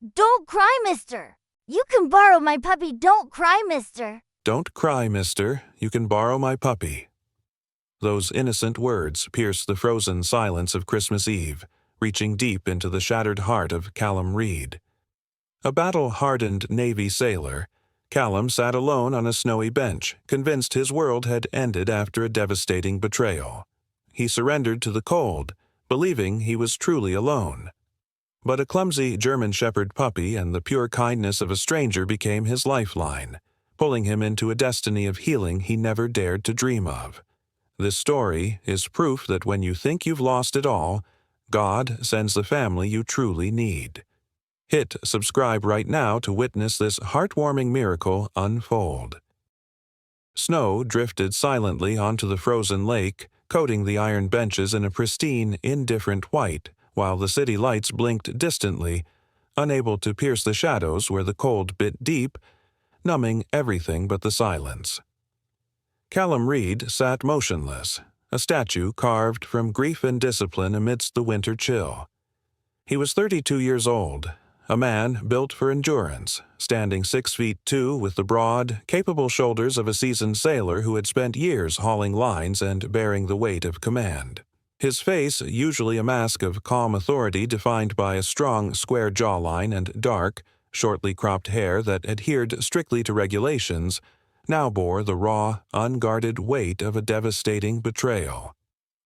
Don't cry, mister. You can borrow my puppy. Don't cry, mister. Don't cry, mister. You can borrow my puppy. Those innocent words pierced the frozen silence of Christmas Eve, reaching deep into the shattered heart of Callum Reed. A battle-hardened Navy sailor, Callum sat alone on a snowy bench, convinced his world had ended after a devastating betrayal. He surrendered to the cold, believing he was truly alone. But a clumsy German Shepherd puppy and the pure kindness of a stranger became his lifeline, pulling him into a destiny of healing he never dared to dream of. This story is proof that when you think you've lost it all, God sends the family you truly need. Hit subscribe right now to witness this heartwarming miracle unfold. Snow drifted silently onto the frozen lake, coating the iron benches in a pristine, indifferent white, while the city lights blinked distantly, unable to pierce the shadows where the cold bit deep, numbing everything but the silence. Callum Reed sat motionless, a statue carved from grief and discipline amidst the winter chill. He was 32 years old, a man built for endurance, standing 6'2" with the broad, capable shoulders of a seasoned sailor who had spent years hauling lines and bearing the weight of command. His face, usually a mask of calm authority defined by a strong, square jawline and dark, shortly cropped hair that adhered strictly to regulations, now bore the raw, unguarded weight of a devastating betrayal.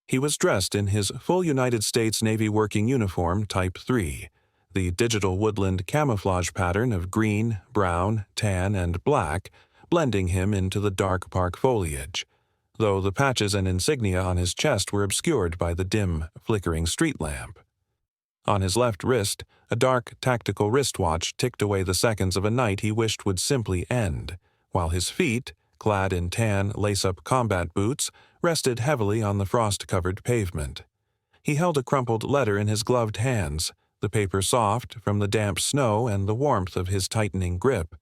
He was dressed in his full United States Navy working uniform Type 3, the digital woodland camouflage pattern of green, brown, tan, and black, blending him into the dark park foliage, though the patches and insignia on his chest were obscured by the dim, flickering street lamp. On his left wrist, a dark tactical wristwatch ticked away the seconds of a night he wished would simply end, while his feet, clad in tan, lace-up combat boots, rested heavily on the frost-covered pavement. He held a crumpled letter in his gloved hands, the paper soft from the damp snow and the warmth of his tightening grip.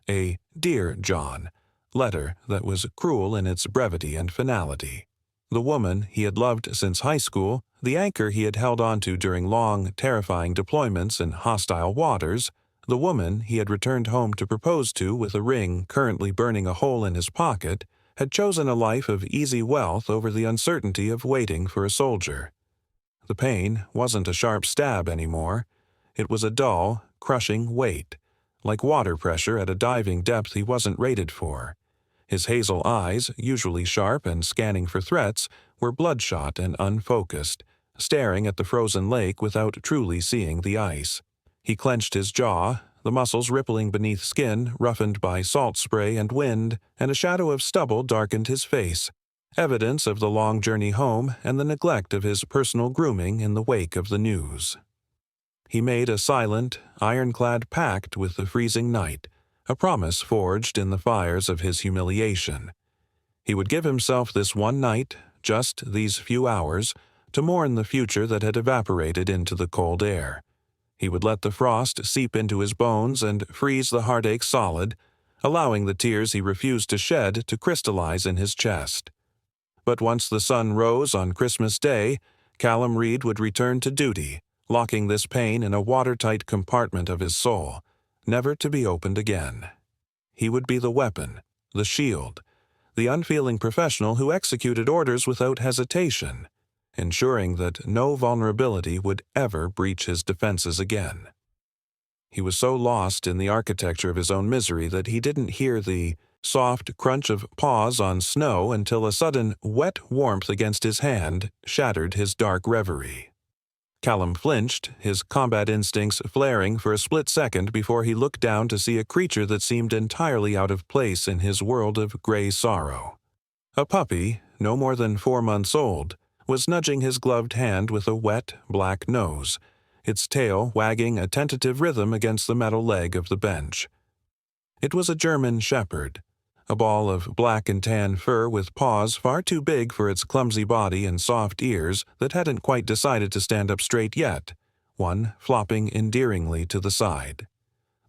A "Dear John" letter that was cruel in its brevity and finality. The woman he had loved since high school, the anchor he had held onto during long, terrifying deployments in hostile waters, the woman he had returned home to propose to with a ring currently burning a hole in his pocket, had chosen a life of easy wealth over the uncertainty of waiting for a soldier. The pain wasn't a sharp stab anymore. It was a dull, crushing weight, like water pressure at a diving depth he wasn't rated for. His hazel eyes, usually sharp and scanning for threats, were bloodshot and unfocused, staring at the frozen lake without truly seeing the ice. He clenched his jaw, the muscles rippling beneath skin roughened by salt spray and wind, and a shadow of stubble darkened his face, evidence of the long journey home and the neglect of his personal grooming in the wake of the news. He made a silent, ironclad pact with the freezing night, a promise forged in the fires of his humiliation. He would give himself this one night, just these few hours, to mourn the future that had evaporated into the cold air. He would let the frost seep into his bones and freeze the heartache solid, allowing the tears he refused to shed to crystallize in his chest. But once the sun rose on Christmas Day, Callum Reed would return to duty, locking this pain in a watertight compartment of his soul, never to be opened again. He would be the weapon, the shield, the unfeeling professional who executed orders without hesitation, ensuring that no vulnerability would ever breach his defenses again. He was so lost in the architecture of his own misery that he didn't hear the soft crunch of paws on snow until a sudden wet warmth against his hand shattered his dark reverie. Callum flinched, his combat instincts flaring for a split second before he looked down to see a creature that seemed entirely out of place in his world of gray sorrow. A puppy, no more than 4 months old, was nudging his gloved hand with a wet, black nose, its tail wagging a tentative rhythm against the metal leg of the bench. It was a German Shepherd, a ball of black and tan fur with paws far too big for its clumsy body and soft ears that hadn't quite decided to stand up straight yet, one flopping endearingly to the side.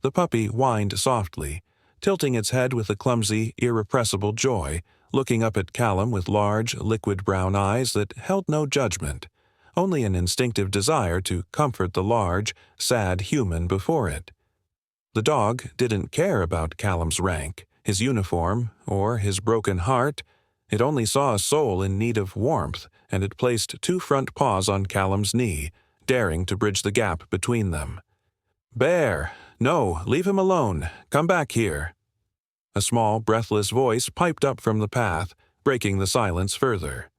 The puppy whined softly, tilting its head with a clumsy, irrepressible joy, looking up at Callum with large, liquid brown eyes that held no judgment, only an instinctive desire to comfort the large, sad human before it. The dog didn't care about Callum's rank, his uniform, or his broken heart. It only saw a soul in need of warmth, and it placed two front paws on Callum's knee, daring to bridge the gap between them. "Bear! No, leave him alone. Come back here." A small, breathless voice piped up from the path, breaking the silence further.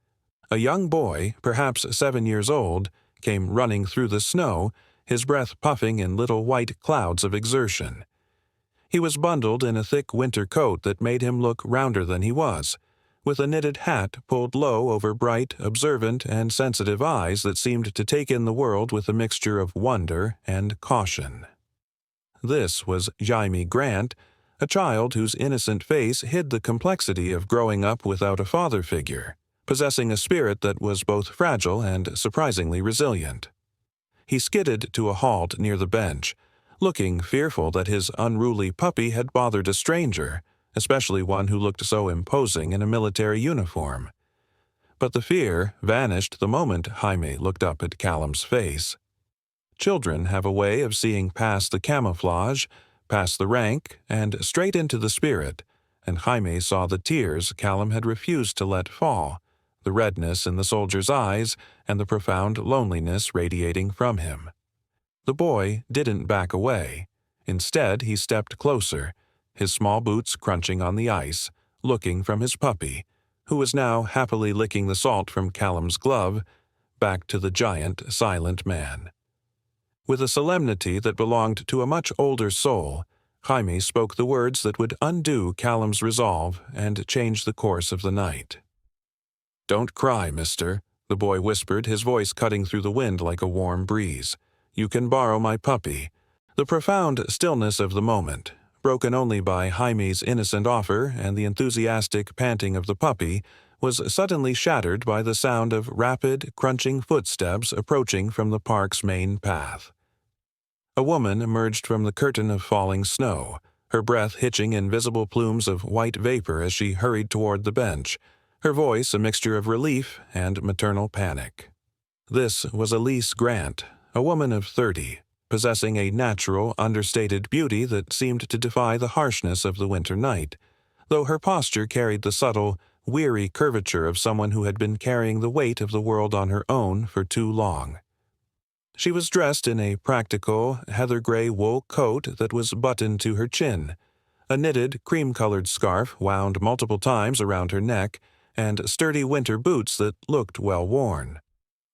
A young boy, perhaps 7 years old, came running through the snow, his breath puffing in little white clouds of exertion. He was bundled in a thick winter coat that made him look rounder than he was, with a knitted hat pulled low over bright, observant, and sensitive eyes that seemed to take in the world with a mixture of wonder and caution. This was Jaime Grant, a child whose innocent face hid the complexity of growing up without a father figure, possessing a spirit that was both fragile and surprisingly resilient. He skidded to a halt near the bench, looking fearful that his unruly puppy had bothered a stranger, especially one who looked so imposing in a military uniform. But the fear vanished the moment Jaime looked up at Callum's face. Children have a way of seeing past the camouflage, past the rank, and straight into the spirit, and Jaime saw the tears Callum had refused to let fall, the redness in the soldier's eyes, and the profound loneliness radiating from him. The boy didn't back away. Instead, he stepped closer, his small boots crunching on the ice, looking from his puppy, who was now happily licking the salt from Callum's glove, back to the giant, silent man. With a solemnity that belonged to a much older soul, Jaime spoke the words that would undo Callum's resolve and change the course of the night. "Don't cry, mister," the boy whispered, his voice cutting through the wind like a warm breeze. "You can borrow my puppy." The profound stillness of the moment, broken only by Jaime's innocent offer and the enthusiastic panting of the puppy, was suddenly shattered by the sound of rapid, crunching footsteps approaching from the park's main path. A woman emerged from the curtain of falling snow, her breath hitching in visible plumes of white vapor as she hurried toward the bench, her voice a mixture of relief and maternal panic. This was Elise Grant, a woman of 30, possessing a natural, understated beauty that seemed to defy the harshness of the winter night, though her posture carried the subtle, weary curvature of someone who had been carrying the weight of the world on her own for too long. She was dressed in a practical, heather-gray wool coat that was buttoned to her chin, a knitted, cream-colored scarf wound multiple times around her neck, and sturdy winter boots that looked well worn.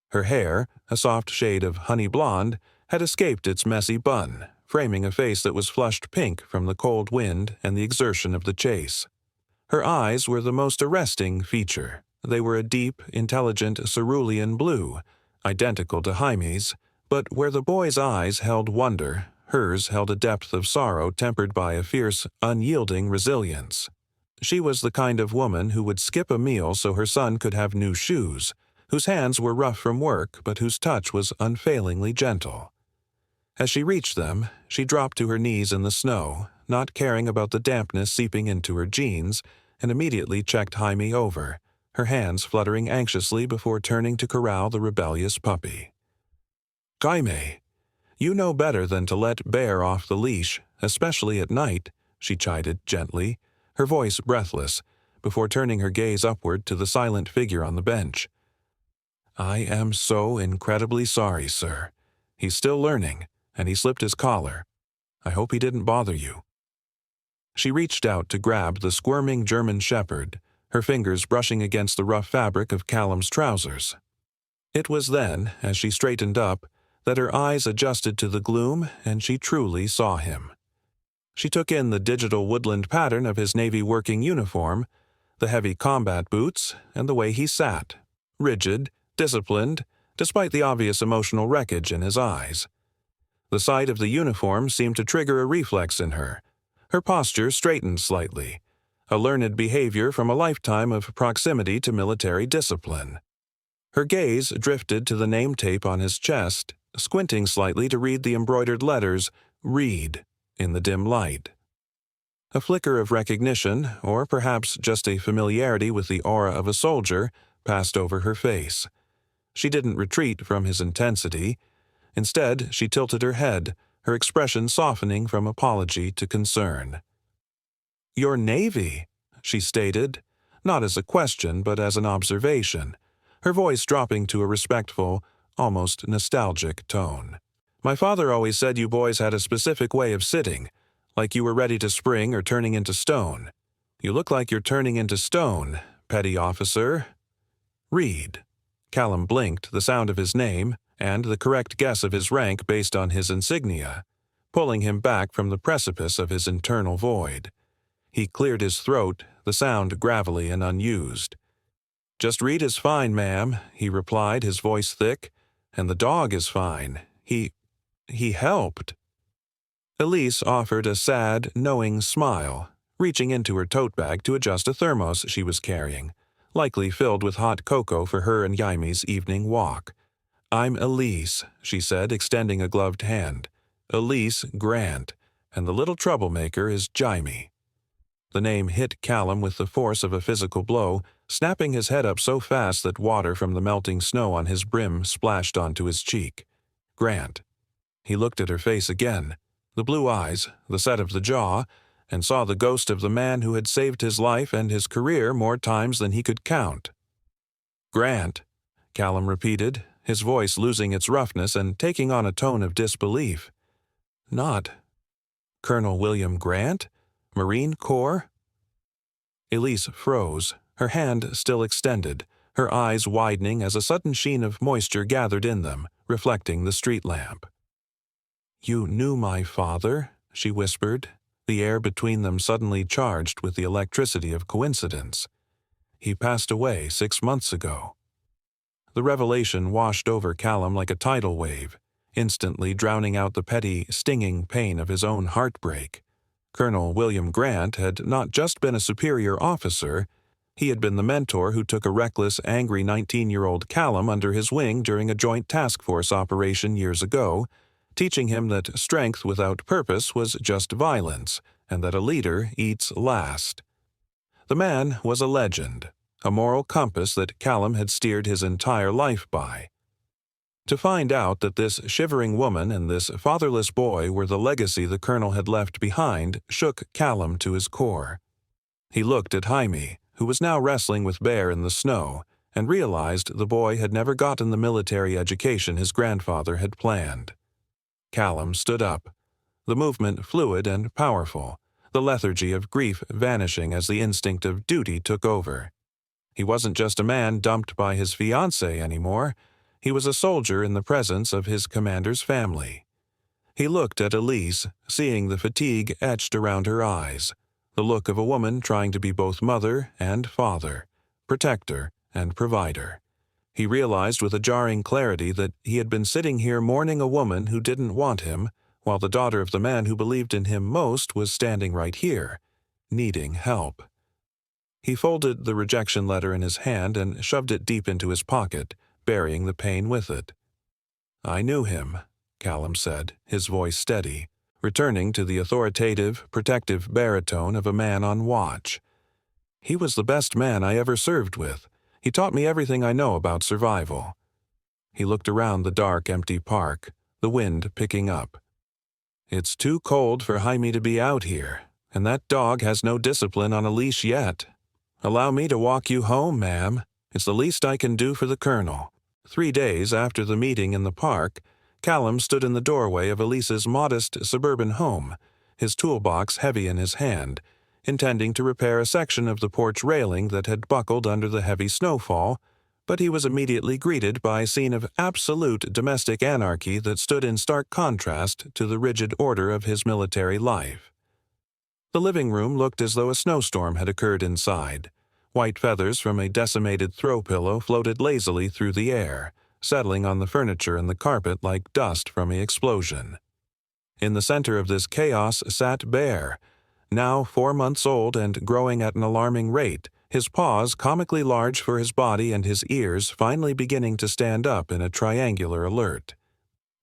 Her hair, a soft shade of honey blonde, had escaped its messy bun, framing a face that was flushed pink from the cold wind and the exertion of the chase. Her eyes were the most arresting feature. They were a deep, intelligent cerulean blue, identical to Jaime's, but where the boy's eyes held wonder, hers held a depth of sorrow tempered by a fierce, unyielding resilience. She was the kind of woman who would skip a meal so her son could have new shoes, whose hands were rough from work but whose touch was unfailingly gentle. As she reached them, she dropped to her knees in the snow, not caring about the dampness seeping into her jeans, and immediately checked Jaime over, her hands fluttering anxiously before turning to corral the rebellious puppy. "Jaime, you know better than to let Bear off the leash, especially at night," she chided gently, her voice breathless, before turning her gaze upward to the silent figure on the bench. "I am so incredibly sorry, sir. He's still learning, and he slipped his collar. I hope he didn't bother you." She reached out to grab the squirming German shepherd, her fingers brushing against the rough fabric of Callum's trousers. It was then, as she straightened up, that her eyes adjusted to the gloom and she truly saw him. She took in the digital woodland pattern of his Navy working uniform, the heavy combat boots, and the way he sat, rigid, disciplined, despite the obvious emotional wreckage in his eyes. The sight of the uniform seemed to trigger a reflex in her. Her posture straightened slightly, a learned behavior from a lifetime of proximity to military discipline. Her gaze drifted to the name tape on his chest, squinting slightly to read the embroidered letters, "Reed," in the dim light. A flicker of recognition, or perhaps just a familiarity with the aura of a soldier, passed over her face. She didn't retreat from his intensity. Instead, she tilted her head, her expression softening from apology to concern. "Your Navy," she stated, not as a question but as an observation, her voice dropping to a respectful, almost nostalgic tone. "My father always said you boys had a specific way of sitting, like you were ready to spring or turning into stone. You look like you're turning into stone, petty officer." Reed. Callum blinked, the sound of his name, and the correct guess of his rank based on his insignia, pulling him back from the precipice of his internal void. He cleared his throat, the sound gravelly and unused. "Just Reed is fine, ma'am," he replied, his voice thick. "And the dog is fine. He helped." Elise offered a sad, knowing smile, reaching into her tote bag to adjust a thermos she was carrying, likely filled with hot cocoa for her and Yaime's evening walk. "I'm Elise," she said, extending a gloved hand. "Elise Grant, and the little troublemaker is Jaime." The name hit Callum with the force of a physical blow, snapping his head up so fast that water from the melting snow on his brim splashed onto his cheek. Grant. He looked at her face again, the blue eyes, the set of the jaw, and saw the ghost of the man who had saved his life and his career more times than he could count. "Grant," Callum repeated, his voice losing its roughness and taking on a tone of disbelief. "Not Colonel William Grant? Marine Corps?" Elise froze, her hand still extended, her eyes widening as a sudden sheen of moisture gathered in them, reflecting the street lamp. "You knew my father?" she whispered, the air between them suddenly charged with the electricity of coincidence. "He passed away 6 months ago." The revelation washed over Callum like a tidal wave, instantly drowning out the petty, stinging pain of his own heartbreak. Colonel William Grant had not just been a superior officer, he had been the mentor who took a reckless, angry 19-year-old Callum under his wing during a joint task force operation years ago, teaching him that strength without purpose was just violence, and that a leader eats last. The man was a legend, a moral compass that Callum had steered his entire life by. To find out that this shivering woman and this fatherless boy were the legacy the colonel had left behind shook Callum to his core. He looked at Jaime, who was now wrestling with Bear in the snow, and realized the boy had never gotten the military education his grandfather had planned. Callum stood up, the movement fluid and powerful, the lethargy of grief vanishing as the instinct of duty took over. He wasn't just a man dumped by his fiancée anymore. He was a soldier in the presence of his commander's family. He looked at Elise, seeing the fatigue etched around her eyes, the look of a woman trying to be both mother and father, protector and provider. He realized with a jarring clarity that he had been sitting here mourning a woman who didn't want him, while the daughter of the man who believed in him most was standing right here, needing help. He folded the rejection letter in his hand and shoved it deep into his pocket, burying the pain with it. "I knew him," Callum said, his voice steady, returning to the authoritative, protective baritone of a man on watch. "He was the best man I ever served with. He taught me everything I know about survival." He looked around the dark, empty park, the wind picking up. "It's too cold for Jaime to be out here, and that dog has no discipline on a leash yet. Allow me to walk you home, ma'am. It's the least I can do for the colonel." 3 days after the meeting in the park, Callum stood in the doorway of Elise's modest suburban home, his toolbox heavy in his hand, intending to repair a section of the porch railing that had buckled under the heavy snowfall, but he was immediately greeted by a scene of absolute domestic anarchy that stood in stark contrast to the rigid order of his military life. The living room looked as though a snowstorm had occurred inside. White feathers from a decimated throw pillow floated lazily through the air, settling on the furniture and the carpet like dust from an explosion. In the center of this chaos sat Bear, now 4 months old and growing at an alarming rate, his paws comically large for his body and his ears finally beginning to stand up in a triangular alert.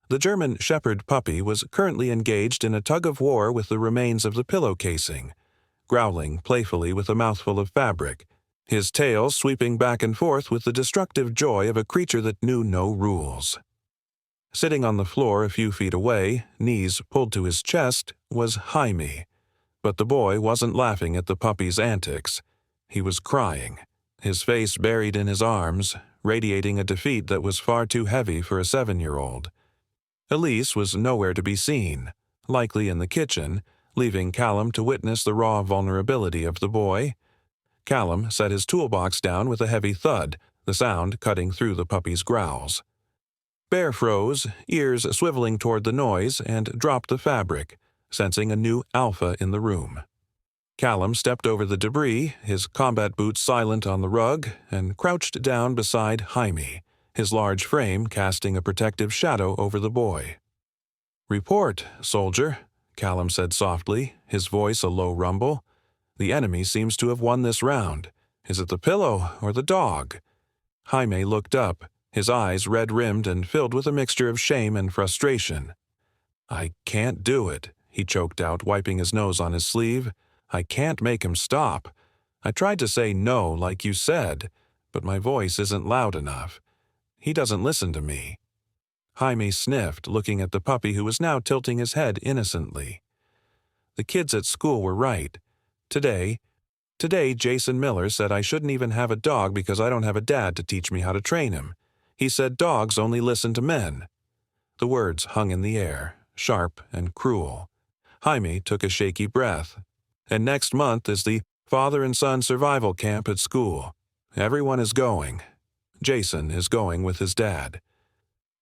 The German shepherd puppy was currently engaged in a tug-of-war with the remains of the pillow casing, growling playfully with a mouthful of fabric, his tail sweeping back and forth with the destructive joy of a creature that knew no rules. Sitting on the floor a few feet away, knees pulled to his chest, was Jaime. But the boy wasn't laughing at the puppy's antics. He was crying, his face buried in his arms, radiating a defeat that was far too heavy for a 7-year-old. Elise was nowhere to be seen, likely in the kitchen, leaving Callum to witness the raw vulnerability of the boy. Callum set his toolbox down with a heavy thud, the sound cutting through the puppy's growls. Bear froze, ears swiveling toward the noise, and dropped the fabric, sensing a new alpha in the room. Callum stepped over the debris, his combat boots silent on the rug, and crouched down beside Jaime, his large frame casting a protective shadow over the boy. "Report, soldier," Callum said softly, his voice a low rumble. "The enemy seems to have won this round. Is it the pillow or the dog?" Jaime looked up, his eyes red-rimmed and filled with a mixture of shame and frustration. "I can't do it," he choked out, wiping his nose on his sleeve. "I can't make him stop. I tried to say no, like you said, but my voice isn't loud enough. He doesn't listen to me." Jaime sniffed, looking at the puppy who was now tilting his head innocently. "The kids at school were right. Today, Jason Miller said I shouldn't even have a dog because I don't have a dad to teach me how to train him. He said dogs only listen to men." The words hung in the air, sharp and cruel. Jaime took a shaky breath. "And next month is the father and son survival camp at school. Everyone is going. Jason is going with his dad.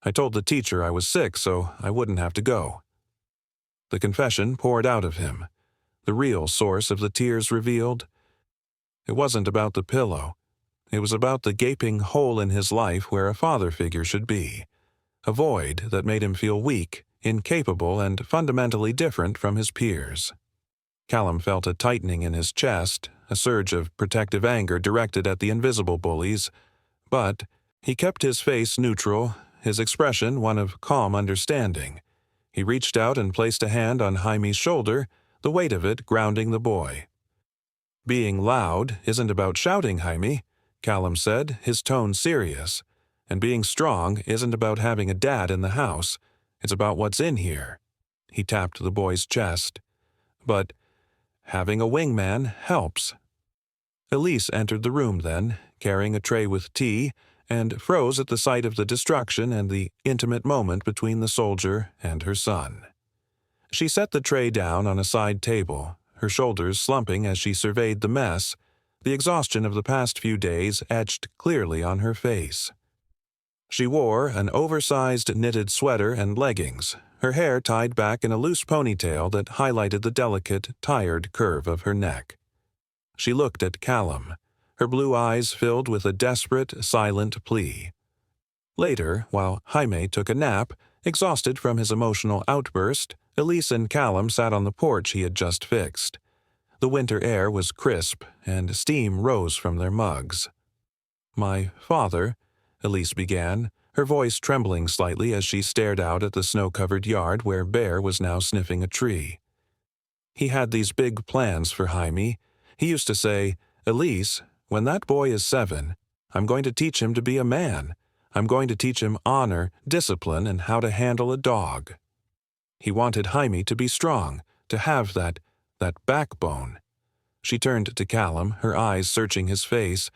I told the teacher I was sick so I wouldn't have to go." The confession poured out of him. The real source of the tears revealed. It wasn't about the pillow. It was about the gaping hole in his life where a father figure should be. A void that made him feel weak, incapable, and fundamentally different from his peers. Callum felt a tightening in his chest, a surge of protective anger directed at the invisible bullies, but he kept his face neutral, his expression one of calm understanding. He reached out and placed a hand on Jaime's shoulder, the weight of it grounding the boy. "Being loud isn't about shouting, Jaime," Callum said, his tone serious. "And being strong isn't about having a dad in the house. It's about what's in here." He tapped the boy's chest. "But having a wingman helps." Elise entered the room then, carrying a tray with tea, and froze at the sight of the destruction and the intimate moment between the soldier and her son. She set the tray down on a side table, her shoulders slumping as she surveyed the mess, the exhaustion of the past few days etched clearly on her face. She wore an oversized knitted sweater and leggings, her hair tied back in a loose ponytail that highlighted the delicate, tired curve of her neck. She looked at Callum, her blue eyes filled with a desperate, silent plea. Later, while Jaime took a nap, exhausted from his emotional outburst, Elise and Callum sat on the porch he had just fixed. The winter air was crisp, and steam rose from their mugs. "My father," Elise began, her voice trembling slightly as she stared out at the snow-covered yard where Bear was now sniffing a tree. "He had these big plans for Jaime. He used to say, 'Elise, when that boy is 7, I'm going to teach him to be a man. I'm going to teach him honor, discipline, and how to handle a dog.' He wanted Jaime to be strong, to have that backbone." She turned to Callum, her eyes searching his face.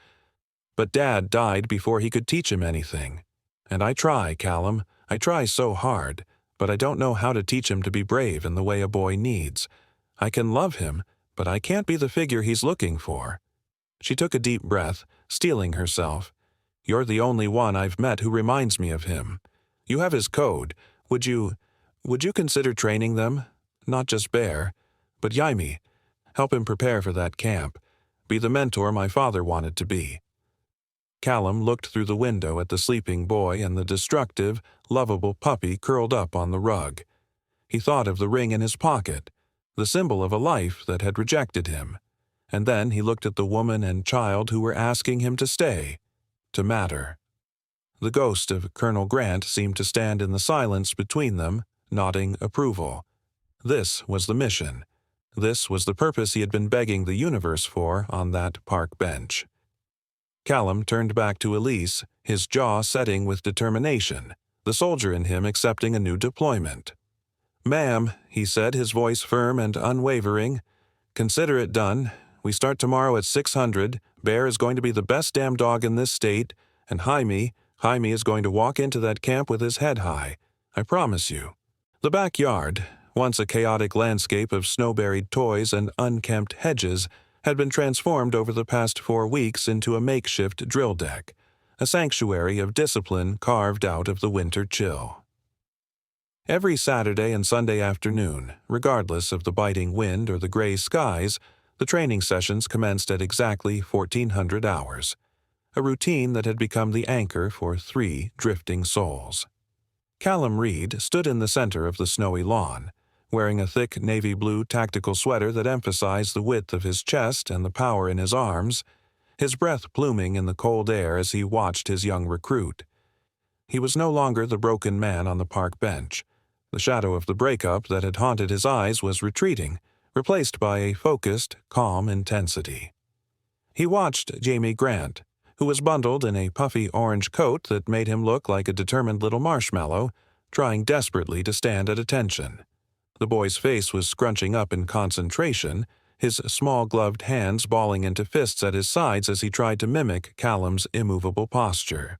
"But Dad died before he could teach him anything. And I try, Callum, I try so hard, but I don't know how to teach him to be brave in the way a boy needs. I can love him, but I can't be the figure he's looking for." She took a deep breath, steeling herself. "You're the only one I've met who reminds me of him. You have his code. Would you consider training them? Not just Bear, but Jaime. Help him prepare for that camp. Be the mentor my father wanted to be." Callum looked through the window at the sleeping boy and the destructive, lovable puppy curled up on the rug. He thought of the ring in his pocket, the symbol of a life that had rejected him. And then he looked at the woman and child who were asking him to stay, to matter. The ghost of Colonel Grant seemed to stand in the silence between them, nodding approval. This was the mission. This was the purpose he had been begging the universe for on that park bench. Callum turned back to Elise, his jaw setting with determination, the soldier in him accepting a new deployment. "Ma'am," he said, his voice firm and unwavering, "consider it done. We start tomorrow at 600. Bear is going to be the best damn dog in this state, and Jaime is going to walk into that camp with his head high. I promise you." The backyard, once a chaotic landscape of snow-buried toys and unkempt hedges, had been transformed over the past 4 weeks into a makeshift drill deck, a sanctuary of discipline carved out of the winter chill. Every Saturday and Sunday afternoon, regardless of the biting wind or the gray skies, the training sessions commenced at exactly 1400 hours, a routine that had become the anchor for 3 drifting souls. Callum Reed stood in the center of the snowy lawn, wearing a thick navy blue tactical sweater that emphasized the width of his chest and the power in his arms, his breath pluming in the cold air as he watched his young recruit. He was no longer the broken man on the park bench. The shadow of the breakup that had haunted his eyes was retreating, replaced by a focused, calm intensity. He watched Jamie Grant, who was bundled in a puffy orange coat that made him look like a determined little marshmallow, trying desperately to stand at attention. The boy's face was scrunching up in concentration, his small gloved hands balling into fists at his sides as he tried to mimic Callum's immovable posture.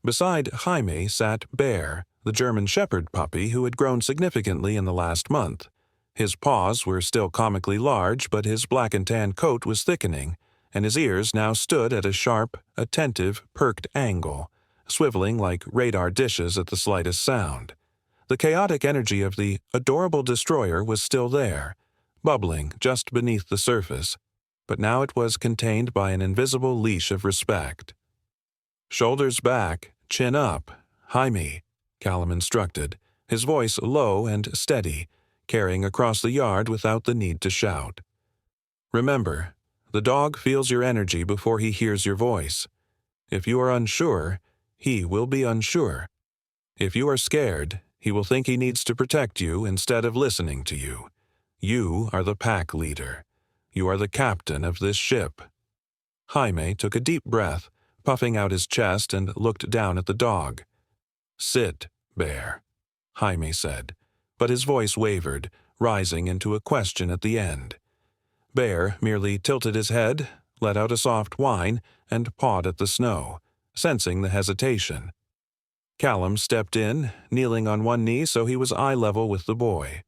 Beside Jaime sat Bear, the German Shepherd puppy who had grown significantly in the last month. His paws were still comically large, but his black and tan coat was thickening, and his ears now stood at a sharp, attentive, perked angle, swiveling like radar dishes at the slightest sound. The chaotic energy of the adorable destroyer was still there, bubbling just beneath the surface, but now it was contained by an invisible leash of respect. "Shoulders back, chin up, Jaime," Callum instructed, his voice low and steady, carrying across the yard without the need to shout. "Remember, the dog feels your energy before he hears your voice. If you are unsure, he will be unsure. If you are scared, he will think he needs to protect you instead of listening to you. You are the pack leader. You are the captain of this ship." Jaime took a deep breath, puffing out his chest, and looked down at the dog. "Sit, Bear," Jaime said, but his voice wavered, rising into a question at the end. Bear merely tilted his head, let out a soft whine, and pawed at the snow, sensing the hesitation. Callum stepped in, kneeling on one knee so he was eye-level with the boy.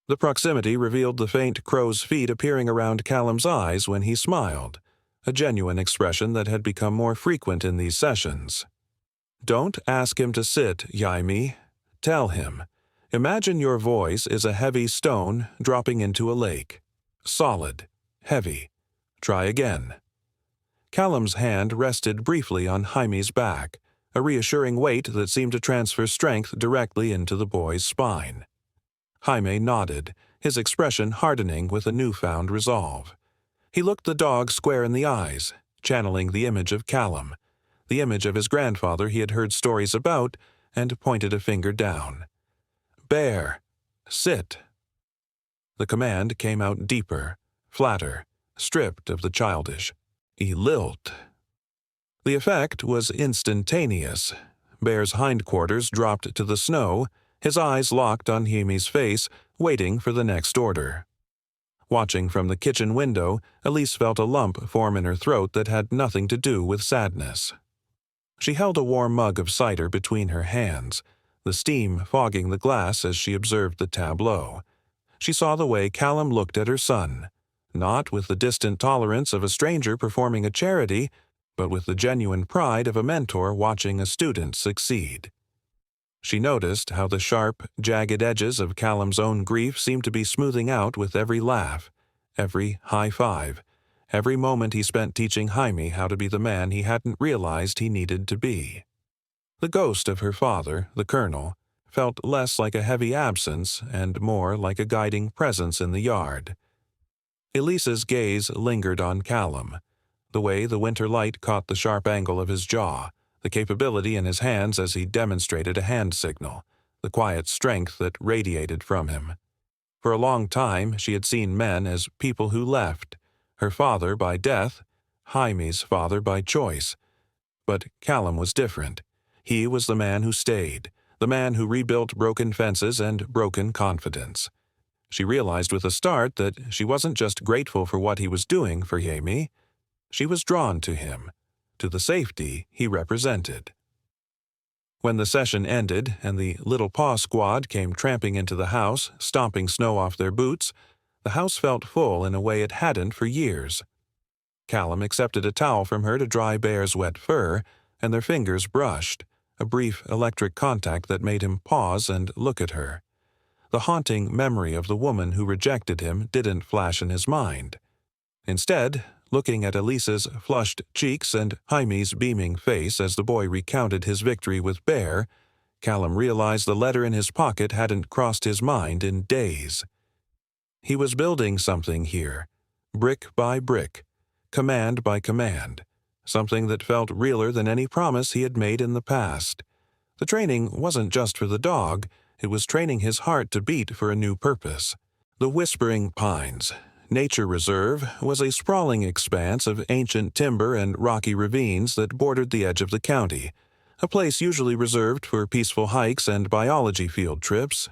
The proximity revealed the faint crow's feet appearing around Callum's eyes when he smiled, a genuine expression that had become more frequent in these sessions. "Don't ask him to sit, Jaime. Tell him. Imagine your voice is a heavy stone dropping into a lake. Solid. Heavy. Try again." Callum's hand rested briefly on Jaime's back, a reassuring weight that seemed to transfer strength directly into the boy's spine. Jaime nodded, his expression hardening with a newfound resolve. He looked the dog square in the eyes, channeling the image of Callum, the image of his grandfather he had heard stories about, and pointed a finger down. "Bear, sit." The command came out deeper, flatter, stripped of the childish lilt. The effect was instantaneous. Bear's hindquarters dropped to the snow, his eyes locked on Jaime's face, waiting for the next order. Watching from the kitchen window, Elise felt a lump form in her throat that had nothing to do with sadness. She held a warm mug of cider between her hands, the steam fogging the glass as she observed the tableau. She saw the way Callum looked at her son, not with the distant tolerance of a stranger performing a charity, but with the genuine pride of a mentor watching a student succeed. She noticed how the sharp, jagged edges of Callum's own grief seemed to be smoothing out with every laugh, every high five, every moment he spent teaching Jaime how to be the man he hadn't realized he needed to be. The ghost of her father, the colonel, felt less like a heavy absence and more like a guiding presence in the yard. Elisa's gaze lingered on Callum, the way the winter light caught the sharp angle of his jaw, the capability in his hands as he demonstrated a hand signal, the quiet strength that radiated from him. For a long time she had seen men as people who left, her father by death, Jaime's father by choice. But Callum was different. He was the man who stayed, the man who rebuilt broken fences and broken confidence. She realized with a start that she wasn't just grateful for what he was doing for Jaime. She was drawn to him, to the safety he represented. When the session ended and the Little Paw squad came tramping into the house, stomping snow off their boots, the house felt full in a way it hadn't for years. Callum accepted a towel from her to dry Bear's wet fur, and their fingers brushed, a brief electric contact that made him pause and look at her. The haunting memory of the woman who rejected him didn't flash in his mind. Instead, looking at Elise's flushed cheeks and Jaime's beaming face as the boy recounted his victory with Bear, Callum realized the letter in his pocket hadn't crossed his mind in days. He was building something here, brick by brick, command by command, something that felt realer than any promise he had made in the past. The training wasn't just for the dog, it was training his heart to beat for a new purpose. The Whispering Pines Nature Reserve was a sprawling expanse of ancient timber and rocky ravines that bordered the edge of the county, a place usually reserved for peaceful hikes and biology field trips.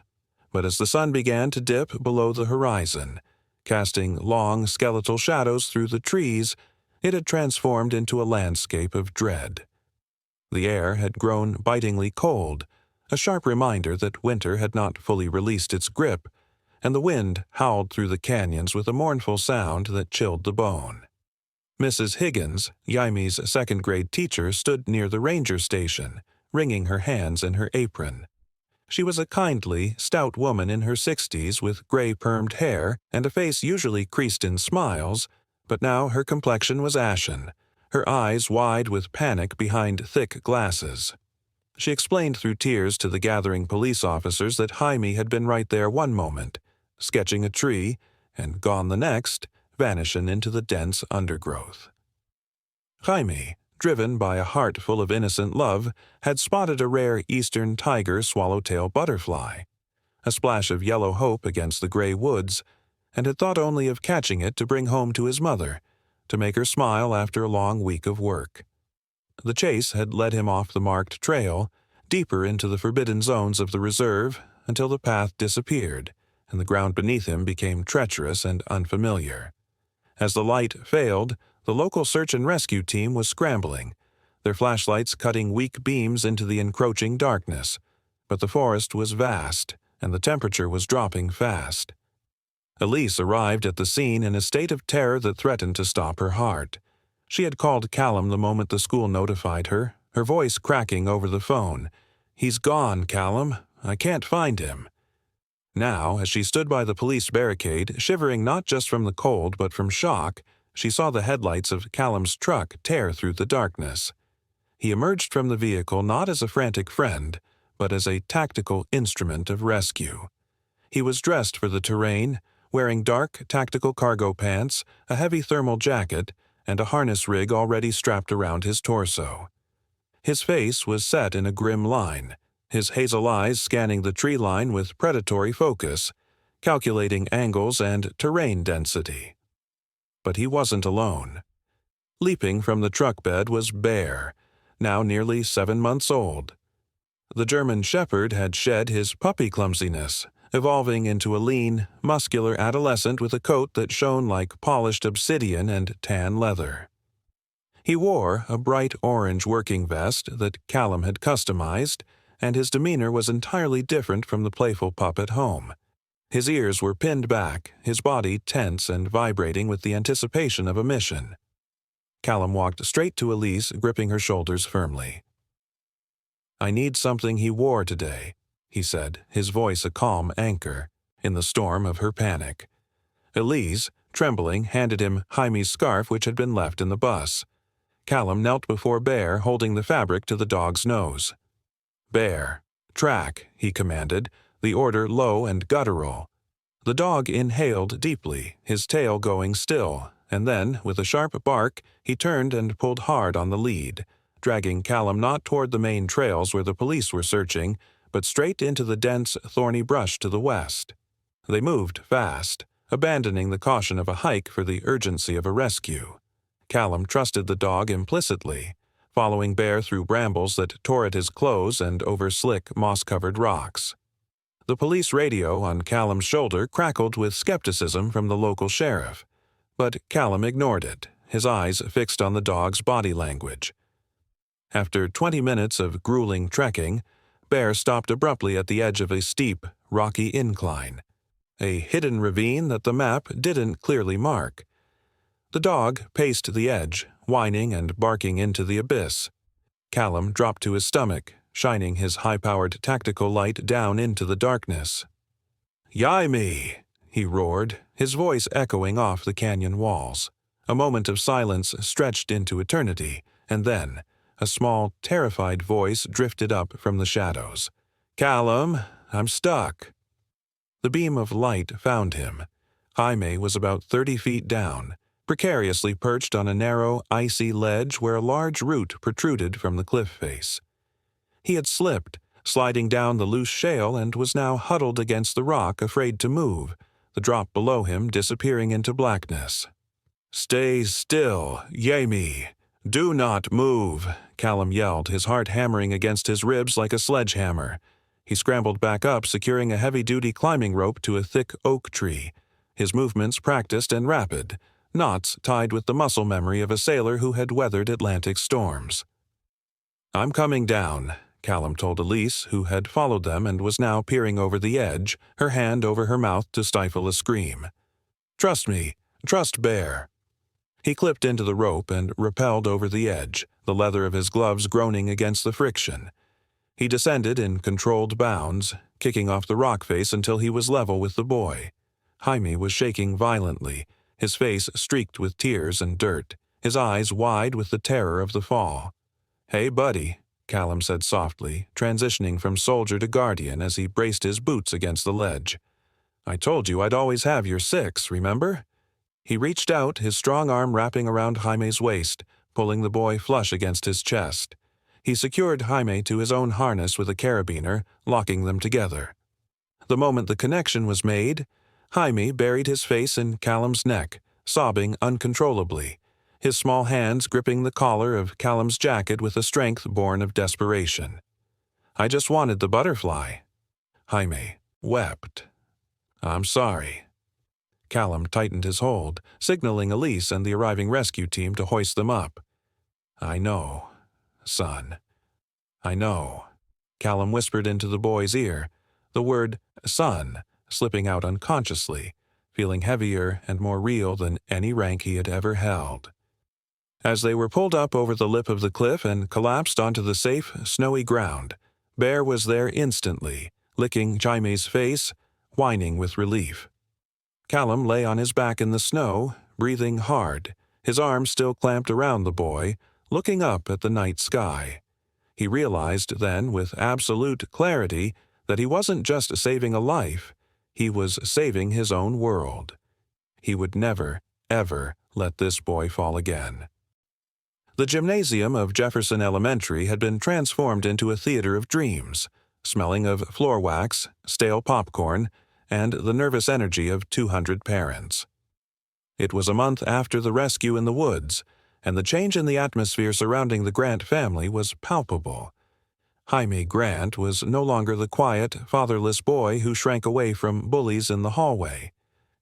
But as the sun began to dip below the horizon, casting long skeletal shadows through the trees, it had transformed into a landscape of dread. The air had grown bitingly cold, a sharp reminder that winter had not fully released its grip, and the wind howled through the canyons with a mournful sound that chilled the bone. Mrs. Higgins, Jaime's second-grade teacher, stood near the ranger station, wringing her hands in her apron. She was a kindly, stout woman in her 60s with gray permed hair and a face usually creased in smiles, but now her complexion was ashen, her eyes wide with panic behind thick glasses. She explained through tears to the gathering police officers that Jaime had been right there one moment, sketching a tree, and gone the next, vanishing into the dense undergrowth. Jaime, driven by a heart full of innocent love, had spotted a rare eastern tiger swallowtail butterfly, a splash of yellow hope against the gray woods, and had thought only of catching it to bring home to his mother, to make her smile after a long week of work. The chase had led him off the marked trail, deeper into the forbidden zones of the reserve, until the path disappeared, and the ground beneath him became treacherous and unfamiliar. As the light failed, the local search and rescue team was scrambling, their flashlights cutting weak beams into the encroaching darkness, but the forest was vast, and the temperature was dropping fast. Elise arrived at the scene in a state of terror that threatened to stop her heart. She had called Callum the moment the school notified her, her voice cracking over the phone. "He's gone, Callum. I can't find him." Now, as she stood by the police barricade, shivering not just from the cold but from shock, she saw the headlights of Callum's truck tear through the darkness. He emerged from the vehicle not as a frantic friend, but as a tactical instrument of rescue. He was dressed for the terrain, wearing dark tactical cargo pants, a heavy thermal jacket, and a harness rig already strapped around his torso. His face was set in a grim line, his hazel eyes scanning the tree line with predatory focus, calculating angles and terrain density. But he wasn't alone. Leaping from the truck bed was Bear, now nearly 7 months old. The German shepherd had shed his puppy clumsiness, evolving into a lean, muscular adolescent with a coat that shone like polished obsidian and tan leather. He wore a bright orange working vest that Callum had customized, and his demeanor was entirely different from the playful pup at home. His ears were pinned back, his body tense and vibrating with the anticipation of a mission. Callum walked straight to Elise, gripping her shoulders firmly. "I need something he wore today," he said, his voice a calm anchor in the storm of her panic. Elise, trembling, handed him Jaime's scarf which had been left in the bus. Callum knelt before Bear, holding the fabric to the dog's nose. "Bear, track," he commanded, the order low and guttural. The dog inhaled deeply, his tail going still, and then, with a sharp bark, he turned and pulled hard on the lead, dragging Callum not toward the main trails where the police were searching, but straight into the dense, thorny brush to the west. They moved fast, abandoning the caution of a hike for the urgency of a rescue. Callum trusted the dog implicitly, following Bear through brambles that tore at his clothes and over slick, moss-covered rocks. The police radio on Callum's shoulder crackled with skepticism from the local sheriff, but Callum ignored it, his eyes fixed on the dog's body language. After 20 minutes of grueling trekking, Bear stopped abruptly at the edge of a steep, rocky incline, a hidden ravine that the map didn't clearly mark. The dog paced the edge, whining and barking into the abyss. Callum dropped to his stomach, shining his high-powered tactical light down into the darkness. "Yai-me!" he roared, his voice echoing off the canyon walls. A moment of silence stretched into eternity, and then a small, terrified voice drifted up from the shadows. "Callum, I'm stuck." The beam of light found him. Jaime was about 30 feet down, precariously perched on a narrow, icy ledge where a large root protruded from the cliff face. He had slipped, sliding down the loose shale, and was now huddled against the rock, afraid to move, the drop below him disappearing into blackness. "Stay still, Yami! Do not move!" Callum yelled, his heart hammering against his ribs like a sledgehammer. He scrambled back up, securing a heavy-duty climbing rope to a thick oak tree, his movements practiced and rapid, knots tied with the muscle memory of a sailor who had weathered Atlantic storms. "I'm coming down," Callum told Elise, who had followed them and was now peering over the edge, her hand over her mouth to stifle a scream. "Trust me. Trust Bear." He clipped into the rope and rappelled over the edge, the leather of his gloves groaning against the friction. He descended in controlled bounds, kicking off the rock face until he was level with the boy. Jaime was shaking violently, his face streaked with tears and dirt, his eyes wide with the terror of the fall. "Hey, buddy," Callum said softly, transitioning from soldier to guardian as he braced his boots against the ledge. "I told you I'd always have your six, remember?" He reached out, his strong arm wrapping around Jaime's waist, pulling the boy flush against his chest. He secured Jaime to his own harness with a carabiner, locking them together. The moment the connection was made, Jaime buried his face in Callum's neck, sobbing uncontrollably, his small hands gripping the collar of Callum's jacket with a strength born of desperation. "I just wanted the butterfly." Jaime wept. "I'm sorry." Callum tightened his hold, signaling Elise and the arriving rescue team to hoist them up. "I know, son. I know," Callum whispered into the boy's ear, the word son slipping out unconsciously, feeling heavier and more real than any rank he had ever held. As they were pulled up over the lip of the cliff and collapsed onto the safe, snowy ground, Bear was there instantly, licking Jaime's face, whining with relief. Callum lay on his back in the snow, breathing hard, his arms still clamped around the boy, looking up at the night sky. He realized then, with absolute clarity, that he wasn't just saving a life, he was saving his own world. He would never, ever let this boy fall again. The gymnasium of Jefferson Elementary had been transformed into a theater of dreams, smelling of floor wax, stale popcorn, and the nervous energy of 200 parents. It was a month after the rescue in the woods, and the change in the atmosphere surrounding the Grant family was palpable. Jaime Grant was no longer the quiet, fatherless boy who shrank away from bullies in the hallway.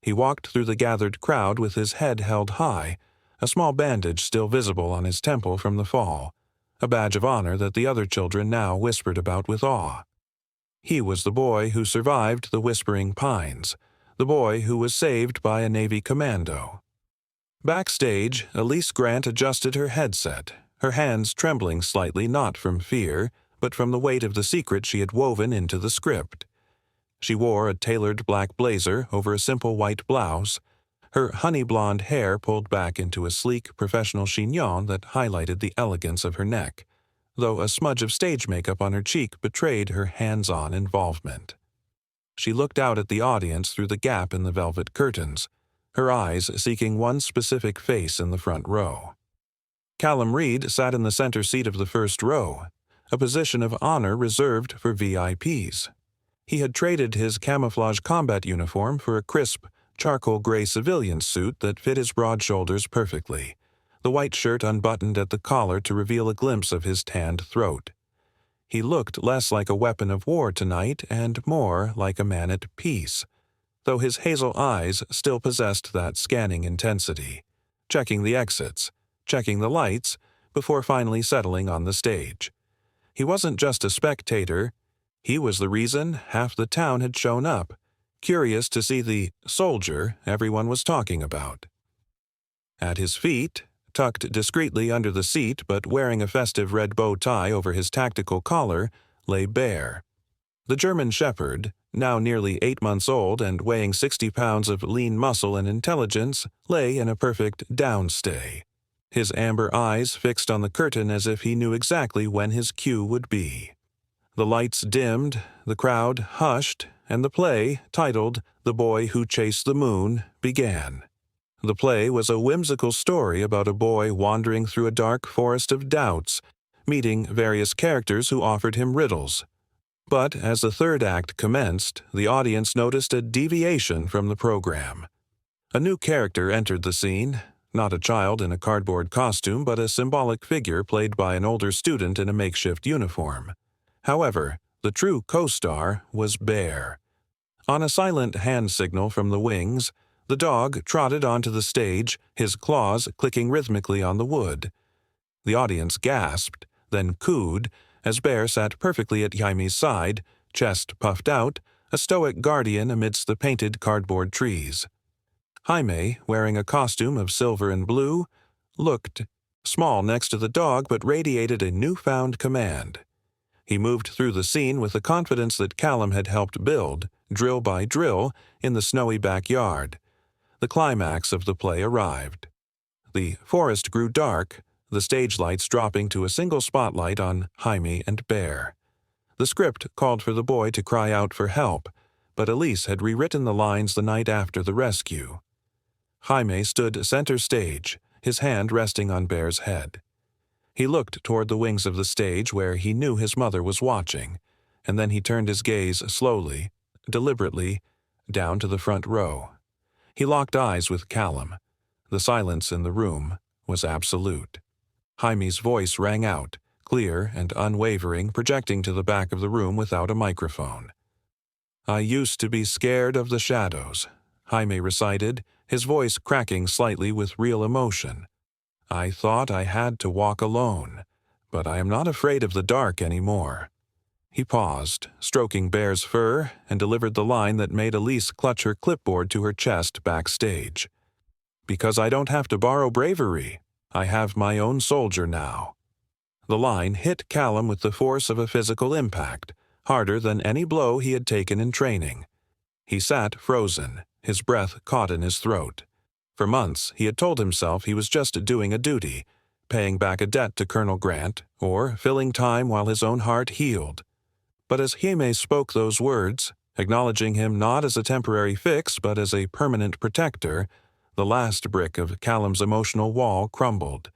He walked through the gathered crowd with his head held high, a small bandage still visible on his temple from the fall, a badge of honor that the other children now whispered about with awe. He was the boy who survived the Whispering Pines, the boy who was saved by a Navy commando. Backstage, Elise Grant adjusted her headset, her hands trembling slightly not from fear, but from the weight of the secret she had woven into the script. She wore a tailored black blazer over a simple white blouse, her honey-blonde hair pulled back into a sleek, professional chignon that highlighted the elegance of her neck, though a smudge of stage makeup on her cheek betrayed her hands-on involvement. She looked out at the audience through the gap in the velvet curtains, her eyes seeking one specific face in the front row. Callum Reed sat in the center seat of the first row, a position of honor reserved for VIPs. He had traded his camouflage combat uniform for a crisp, charcoal gray civilian suit that fit his broad shoulders perfectly, the white shirt unbuttoned at the collar to reveal a glimpse of his tanned throat. He looked less like a weapon of war tonight and more like a man at peace, though his hazel eyes still possessed that scanning intensity, checking the exits, checking the lights, before finally settling on the stage. He wasn't just a spectator. He was the reason half the town had shown up, curious to see the soldier everyone was talking about. At his feet, tucked discreetly under the seat but wearing a festive red bow tie over his tactical collar, lay Bear. The German shepherd, now nearly 8 months old and weighing 60 pounds of lean muscle and intelligence, lay in a perfect downstay, his amber eyes fixed on the curtain as if he knew exactly when his cue would be. The lights dimmed, the crowd hushed, and the play, titled The Boy Who Chased the Moon, began. The play was a whimsical story about a boy wandering through a dark forest of doubts, meeting various characters who offered him riddles. But as the third act commenced, the audience noticed a deviation from the program. A new character entered the scene, not a child in a cardboard costume, but a symbolic figure played by an older student in a makeshift uniform. However, the true co-star was Bear. On a silent hand signal from the wings, the dog trotted onto the stage, his claws clicking rhythmically on the wood. The audience gasped, then cooed, as Bear sat perfectly at Jaime's side, chest puffed out, a stoic guardian amidst the painted cardboard trees. Jaime, wearing a costume of silver and blue, looked small next to the dog but radiated a newfound command. He moved through the scene with the confidence that Callum had helped build, drill by drill, in the snowy backyard. The climax of the play arrived. The forest grew dark, the stage lights dropping to a single spotlight on Jaime and Bear. The script called for the boy to cry out for help, but Elise had rewritten the lines the night after the rescue. Jaime stood center stage, his hand resting on Bear's head. He looked toward the wings of the stage where he knew his mother was watching, and then he turned his gaze slowly, deliberately, down to the front row. He locked eyes with Callum. The silence in the room was absolute. Jaime's voice rang out, clear and unwavering, projecting to the back of the room without a microphone. "I used to be scared of the shadows," Jaime recited, his voice cracking slightly with real emotion. "I thought I had to walk alone, but I am not afraid of the dark anymore." He paused, stroking Bear's fur, and delivered the line that made Elise clutch her clipboard to her chest backstage. "Because I don't have to borrow bravery. I have my own soldier now." The line hit Callum with the force of a physical impact, harder than any blow he had taken in training. He sat frozen, his breath caught in his throat. For months, he had told himself he was just doing a duty, paying back a debt to Colonel Grant, or filling time while his own heart healed. But as Jaime spoke those words, acknowledging him not as a temporary fix but as a permanent protector, the last brick of Callum's emotional wall crumbled.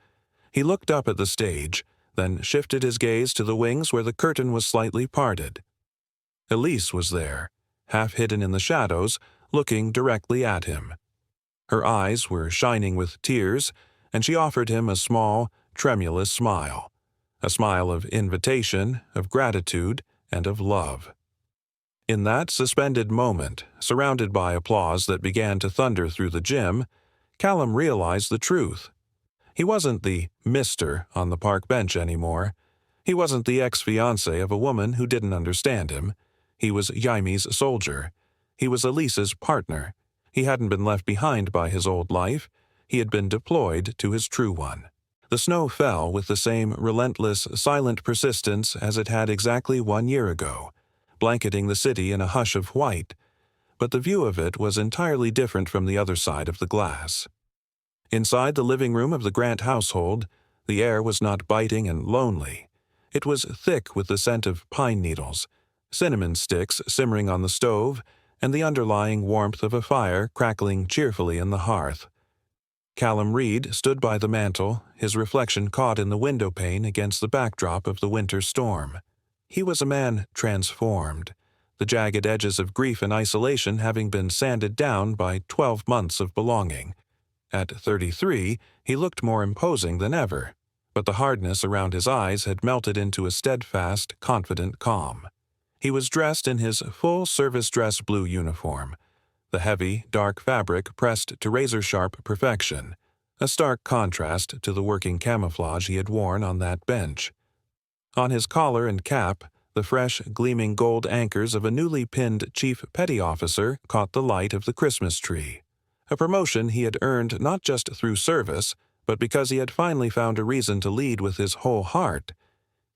He looked up at the stage, then shifted his gaze to the wings where the curtain was slightly parted. Elise was there, half hidden in the shadows, looking directly at him. Her eyes were shining with tears, and she offered him a small, tremulous smile, a smile of invitation, of gratitude, and of love. In that suspended moment, surrounded by applause that began to thunder through the gym, Callum realized the truth. He wasn't the Mr. on the park bench anymore. He wasn't the ex-fiancé of a woman who didn't understand him. He was Jaime's soldier. He was Elise's partner. He hadn't been left behind by his old life. He had been deployed to his true one. The snow fell with the same relentless, silent persistence as it had exactly 1 year ago, blanketing the city in a hush of white, but the view of it was entirely different from the other side of the glass. Inside the living room of the Grant household, the air was not biting and lonely. It was thick with the scent of pine needles, cinnamon sticks simmering on the stove, and the underlying warmth of a fire crackling cheerfully in the hearth. Callum Reed stood by the mantel, his reflection caught in the window pane against the backdrop of the winter storm. He was a man transformed, the jagged edges of grief and isolation having been sanded down by 12 months of belonging. At 33, he looked more imposing than ever, but the hardness around his eyes had melted into a steadfast, confident calm. He was dressed in his full service dress blue uniform, the heavy, dark fabric pressed to razor-sharp perfection, a stark contrast to the working camouflage he had worn on that bench. On his collar and cap, the fresh, gleaming gold anchors of a newly pinned chief petty officer caught the light of the Christmas tree, a promotion he had earned not just through service, but because he had finally found a reason to lead with his whole heart.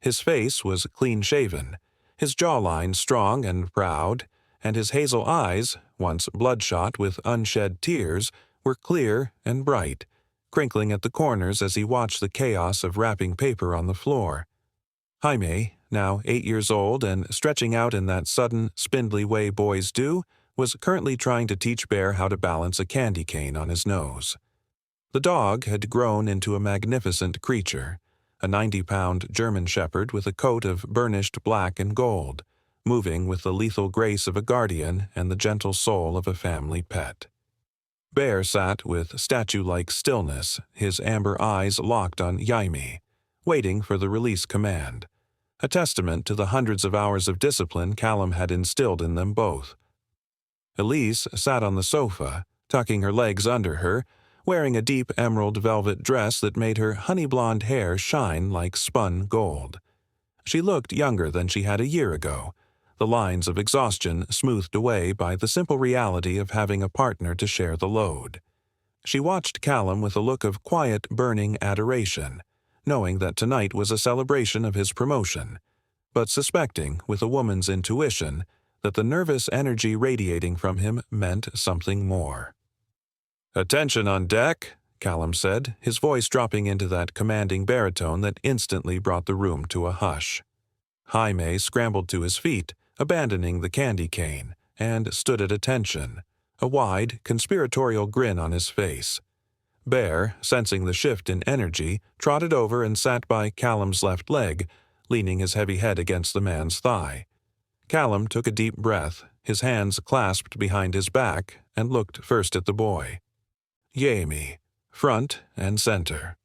His face was clean-shaven, his jawline strong and proud, and his hazel eyes, once bloodshot with unshed tears, were clear and bright, crinkling at the corners as he watched the chaos of wrapping paper on the floor. Jaime, now 8 years old and stretching out in that sudden, spindly way boys do, was currently trying to teach Bear how to balance a candy cane on his nose. The dog had grown into a magnificent creature, a 90-pound German shepherd with a coat of burnished black and gold, moving with the lethal grace of a guardian and the gentle soul of a family pet. Bear sat with statue-like stillness, his amber eyes locked on Jaime, waiting for the release command, a testament to the hundreds of hours of discipline Callum had instilled in them both. Elise sat on the sofa, tucking her legs under her, wearing a deep emerald velvet dress that made her honey-blonde hair shine like spun gold. She looked younger than she had a year ago, the lines of exhaustion smoothed away by the simple reality of having a partner to share the load. She watched Callum with a look of quiet, burning adoration, knowing that tonight was a celebration of his promotion, but suspecting, with a woman's intuition, that the nervous energy radiating from him meant something more. "Attention on deck," Callum said, his voice dropping into that commanding baritone that instantly brought the room to a hush. Jaime scrambled to his feet, abandoning the candy cane, and stood at attention, a wide, conspiratorial grin on his face. Bear, sensing the shift in energy, trotted over and sat by Callum's left leg, leaning his heavy head against the man's thigh. Callum took a deep breath, his hands clasped behind his back, and looked first at the boy. Jaime, front and center.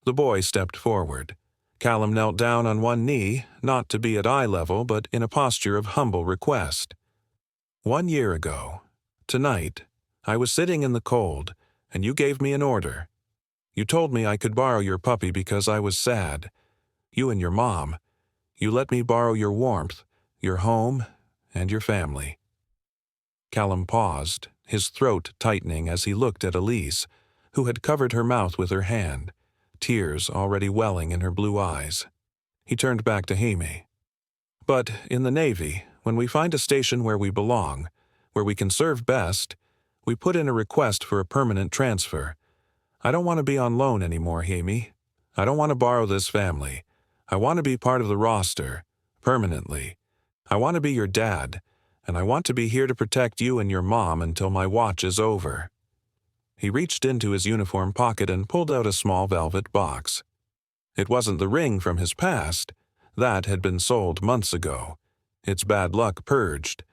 The boy stepped forward. Callum knelt down on one knee, not to be at eye level, but in a posture of humble request. 1 year ago, tonight, I was sitting in the cold, and you gave me an order. You told me I could borrow your puppy because I was sad. You and your mom. You let me borrow your warmth, your home, and your family. Callum paused, his throat tightening as he looked at Elise, who had covered her mouth with her hand, tears already welling in her blue eyes. He turned back to Jaime. But in the Navy, when we find a station where we belong, where we can serve best, we put in a request for a permanent transfer. I don't want to be on loan anymore, Jaime. I don't want to borrow this family. I want to be part of the roster, permanently. I want to be your dad, and I want to be here to protect you and your mom until my watch is over. He reached into his uniform pocket and pulled out a small velvet box. It wasn't the ring from his past. That had been sold months ago, its bad luck purged.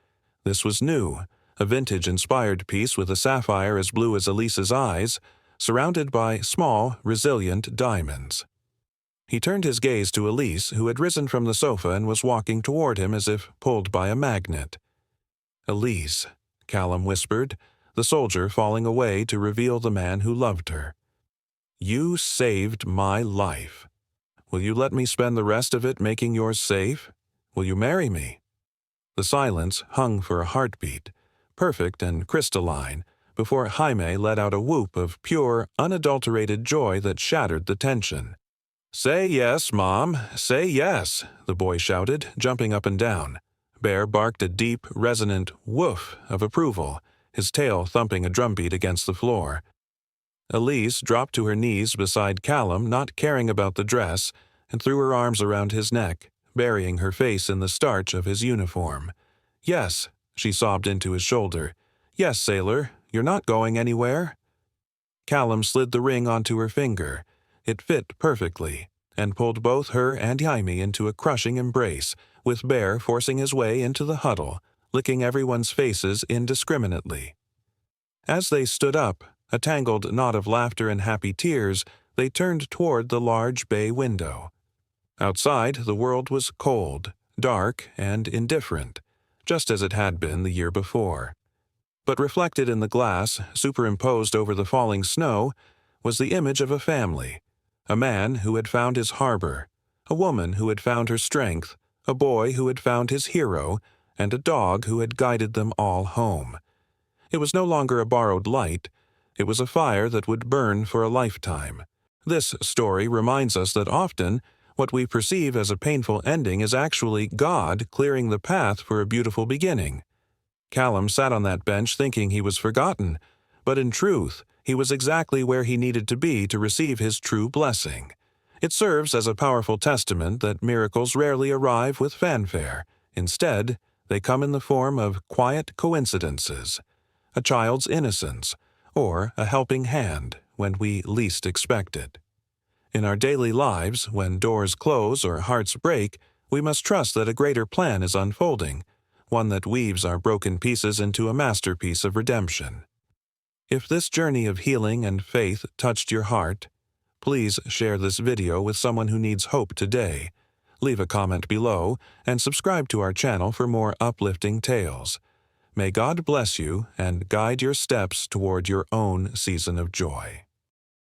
This was new, a vintage-inspired piece with a sapphire as blue as Elise's eyes, surrounded by small, resilient diamonds. He turned his gaze to Elise, who had risen from the sofa and was walking toward him as if pulled by a magnet. "Elise," Callum whispered, the soldier falling away to reveal the man who loved her. "You saved my life. Will you let me spend the rest of it making yours safe? Will you marry me?" The silence hung for a heartbeat, perfect and crystalline, before Jaime let out a whoop of pure, unadulterated joy that shattered the tension. "Say yes, Mom, say yes," the boy shouted, jumping up and down. Bear barked a deep, resonant woof of approval, his tail thumping a drumbeat against the floor. Elise dropped to her knees beside Callum, not caring about the dress, and threw her arms around his neck, burying her face in the starch of his uniform. "Yes," she sobbed into his shoulder. "Yes, sailor, you're not going anywhere." Callum slid the ring onto her finger. It fit perfectly, and pulled both her and Jaime into a crushing embrace, with Bear forcing his way into the huddle, licking everyone's faces indiscriminately. As they stood up, A tangled knot of laughter and happy tears, they turned toward the large bay window. Outside, the world was cold, dark, and indifferent, just as it had been the year before. But reflected in the glass, superimposed over the falling snow, was the image of a family. A man who had found his harbor, a woman who had found her strength, a boy who had found his hero, and a dog who had guided them all home. It was no longer a borrowed light. It was a fire that would burn for a lifetime. This story reminds us that often, what we perceive as a painful ending is actually God clearing the path for a beautiful beginning. Callum sat on that bench thinking he was forgotten, but in truth, he was exactly where he needed to be to receive his true blessing. It serves as a powerful testament that miracles rarely arrive with fanfare. Instead, they come in the form of quiet coincidences, a child's innocence, or a helping hand when we least expect it. In our daily lives, when doors close or hearts break, we must trust that a greater plan is unfolding, one that weaves our broken pieces into a masterpiece of redemption. If this journey of healing and faith touched your heart, please share this video with someone who needs hope today. Leave a comment below and subscribe to our channel for more uplifting tales. May God bless you and guide your steps toward your own season of joy.